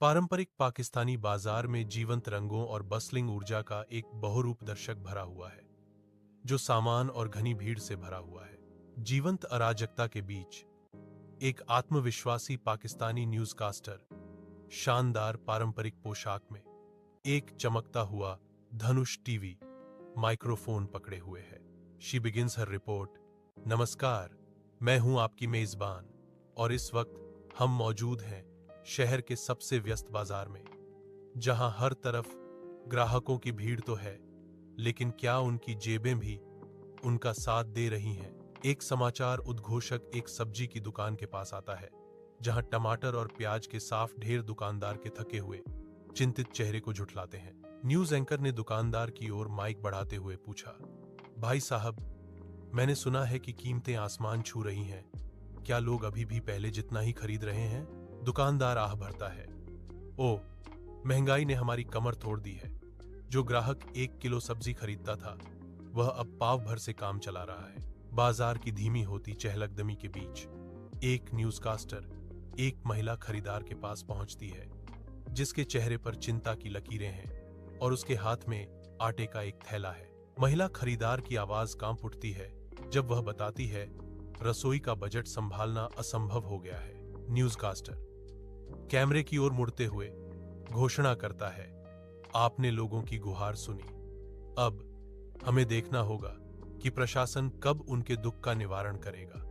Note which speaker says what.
Speaker 1: पारंपरिक पाकिस्तानी बाजार में जीवंत रंगों और बस्लिंग ऊर्जा का एक बहुरूप दर्शक भरा हुआ है, जो सामान और घनी भीड़ से भरा हुआ है। जीवंत अराजकता के बीच एक आत्मविश्वासी पाकिस्तानी न्यूज़कास्टर शानदार पारंपरिक पोशाक में एक चमकता हुआ धनुष टीवी माइक्रोफोन पकड़े हुए है। She begins her report. नमस्कार, मैं हूं आपकी मेजबान और इस वक्त हम मौजूद हैं शहर के सबसे व्यस्त बाजार में, जहां हर तरफ ग्राहकों की भीड़ तो है, लेकिन क्या उनकी जेबें भी उनका साथ दे रही हैं? एक समाचार उद्घोषक एक सब्जी की दुकान के पास आता है, जहां टमाटर और प्याज के साफ ढेर दुकानदार के थके हुए चिंतित चेहरे को झुठलाते हैं। न्यूज एंकर ने दुकानदार की ओर माइक बढ़ाते हुए पूछा, भाई साहब, मैंने सुना है कि कीमतें आसमान छू रही हैं। क्या लोग अभी भी पहले जितना ही खरीद रहे हैं? दुकानदार आह भरता है, ओ, महंगाई ने हमारी कमर तोड़ दी है। जो ग्राहक 1 किलो सब्जी खरीदता था, वह अब पाव भर से काम चला रहा है। बाजार की धीमी होती चहलकदमी के बीच एक न्यूज़कास्टर एक महिला खरीदार के पास पहुंचती है, जिसके चेहरे पर चिंता की लकीरें हैं और उसके हाथ में आटे का एक थैला है। महिला खरीदार की आवाज कांप उठती है जब वह बताती है, रसोई का बजट संभालना असंभव हो गया है। न्यूज़कास्टर कैमरे की ओर मुड़ते हुए घोषणा करता है, आपने लोगों की गुहार सुनी। अब हमें देखना होगा कि प्रशासन कब उनके दुख का निवारण करेगा।